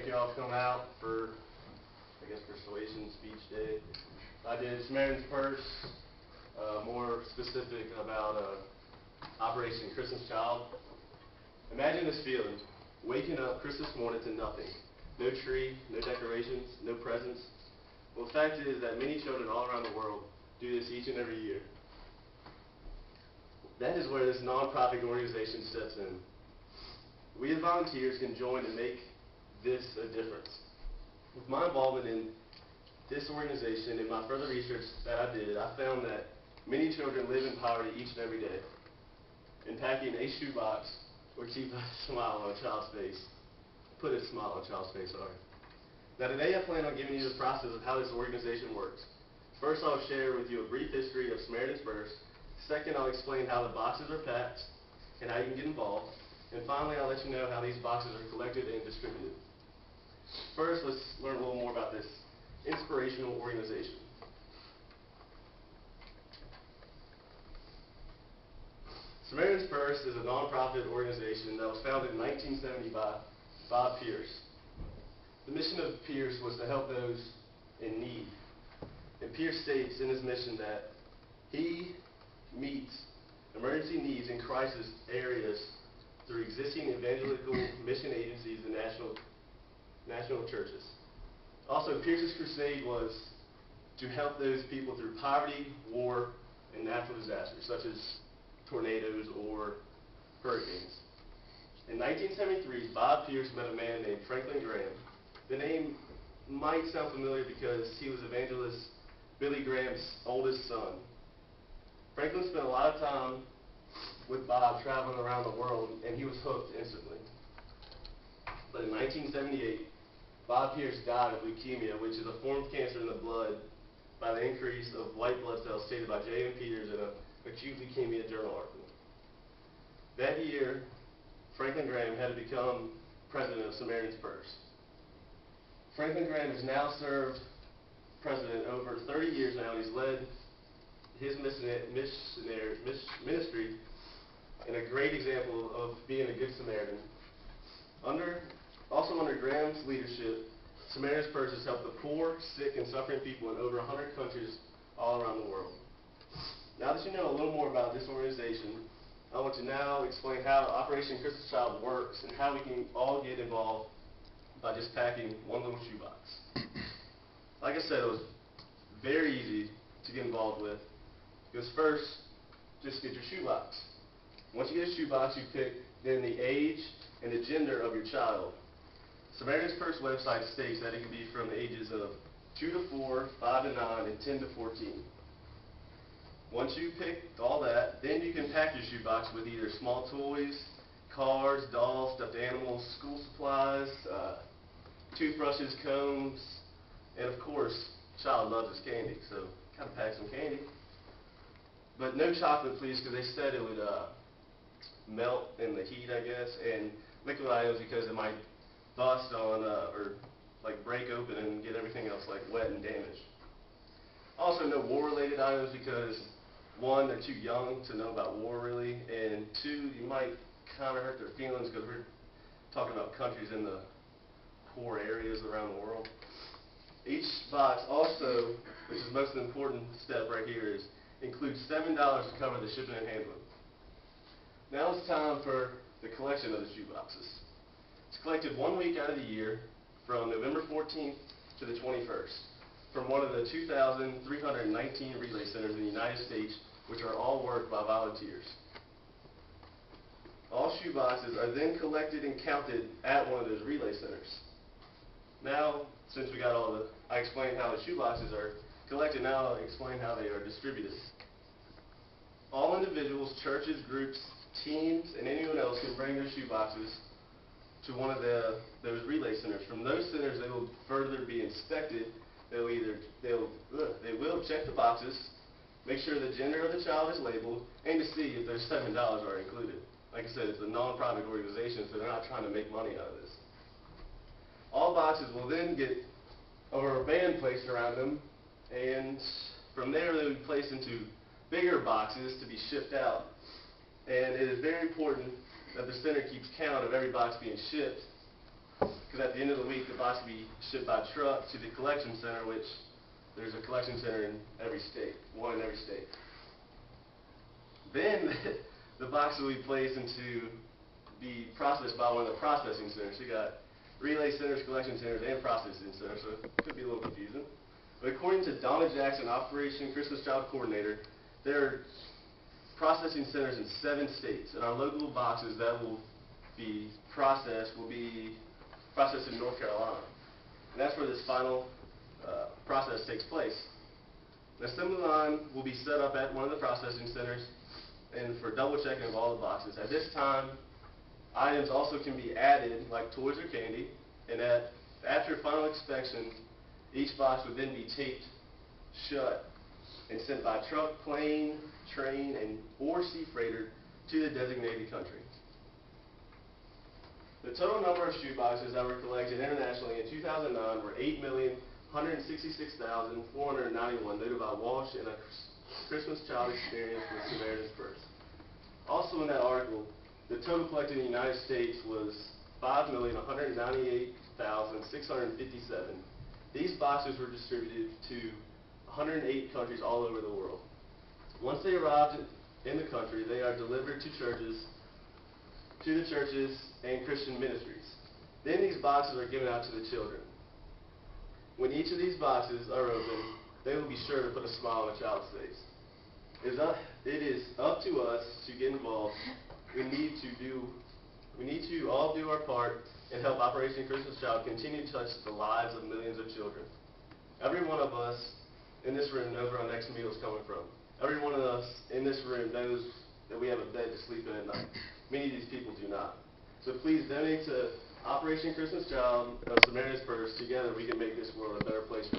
Thank you all for coming out for, I guess, Persuasion Speech Day. I did Samaritan's Purse, more specific about Operation Christmas Child. Imagine this feeling, waking up Christmas morning to nothing. No tree, no decorations, no presents. Well, the fact is that many children all around the world do this each and every year. That is where this nonprofit organization steps in. We as volunteers can join and make this a difference. With my involvement in this organization and my further research that I did, I found that many children live in poverty each and every day. And packing a shoebox will keep a smile on a child's face. Put a smile on a child's face, sorry. Now today I plan on giving you the process of how this organization works. First I'll share with you a brief history of Samaritan's Purse. Second I'll explain how the boxes are packed and how you can get involved. And finally I'll let you know how these boxes are collected and distributed. First let's learn a little more about this inspirational organization. Samaritan's Purse is a nonprofit organization that was founded in 1970 by Bob Pierce. The mission of Pierce was to help those in need. And Pierce states in his mission that he meets emergency needs in crisis areas through existing evangelical mission agencies and national churches. Also, Pierce's crusade was to help those people through poverty, war, and natural disasters, such as tornadoes or hurricanes. In 1973, Bob Pierce met a man named Franklin Graham. The name might sound familiar because he was evangelist Billy Graham's oldest son. Franklin spent a lot of time with Bob traveling around the world, and he was hooked instantly. But in 1978, Bob Pierce died of leukemia, which is a form of cancer in the blood, by the increase of white blood cells stated by J.M. Peters in a acute leukemia journal article. That year, Franklin Graham had to become president of Samaritan's Purse. Franklin Graham has now served president over 30 years now, and he's led his ministry and a great example of being a good Samaritan. Also under Graham's leadership, Samaritan's Purse has helped the poor, sick, and suffering people in over 100 countries all around the world. Now that you know a little more about this organization, I want to now explain how Operation Christmas Child works and how we can all get involved by just packing one little shoebox. Like I said, it was very easy to get involved with, because first, just get your shoebox. Once you get a shoebox, you pick then the age and the gender of your child. Samaritan's Purse website states that it can be from the ages of 2 to 4, 5 to 9, and 10 to 14. Once you pick all that, then you can pack your shoebox with either small toys, cars, dolls, stuffed animals, school supplies, toothbrushes, combs, and of course, child loves his candy, so kind of pack some candy. But no chocolate, please, because they said it would melt in the heat, I guess, and liquid items because it might bust on or like break open and get everything else like wet and damaged. Also, no war-related items because 1, they're too young to know about war really, and 2, you might kind of hurt their feelings because we're talking about countries in the poor areas around the world. Each box also, which is the most important step right here, is includes $7 to cover the shipping and handling. Now it's time for the collection of the shoe boxes. It's collected 1 week out of the year from November 14th to the 21st from one of the 2,319 relay centers in the United States, which are all worked by volunteers. All shoe boxes are then collected and counted at one of those relay centers. Now, since we got I explained how the shoe boxes are collected, now I'll explain how they are distributed. All individuals, churches, groups, teams, and anyone else can bring their shoe boxes to one of those relay centers. From those centers, they will further be inspected. They will check the boxes, make sure the gender of the child is labeled, and to see if those $7 are included. Like I said, it's a non-profit organization, so they're not trying to make money out of this. All boxes will then get a rubber band placed around them, and from there they will be placed into bigger boxes to be shipped out. And it is very important that the center keeps count of every box being shipped, because at the end of the week, the box will be shipped by truck to the collection center, which there's a collection center in every state, one in every state. Then the box will be placed into be processed by one of the processing centers. So you got relay centers, collection centers, and processing centers, so it could be a little confusing. But according to Donna Jackson, Operation Christmas Child Coordinator, there are processing centers in 7 states, and our local boxes that will be processed in North Carolina. And that's where this final process takes place. The assembly line will be set up at one of the processing centers and for double checking of all the boxes. At this time, items also can be added, like toys or candy, and after final inspection, each box would then be taped shut and sent by truck, plane, train, or sea freighter to the designated country. The total number of shoe boxes that were collected internationally in 2009 were 8,166,491, noted by Walsh in a Christmas Child Experience with Samaritan's Purse. Also in that article, the total collected in the United States was 5,198,657. These boxes were distributed to 108 countries all over the world. Once they arrived in the country, they are delivered to the churches and Christian ministries. Then these boxes are given out to the children. When each of these boxes are opened, they will be sure to put a smile on a child's face. It is up to us to get involved. We need to all do our part and help Operation Christmas Child continue to touch the lives of millions of children. Every one of us in this room knows where our next meal is coming from. Every one of us in this room knows that we have a bed to sleep in at night. Many of these people do not. So please donate to Operation Christmas Child of Samaritan's Purse. Together we can make this world a better place for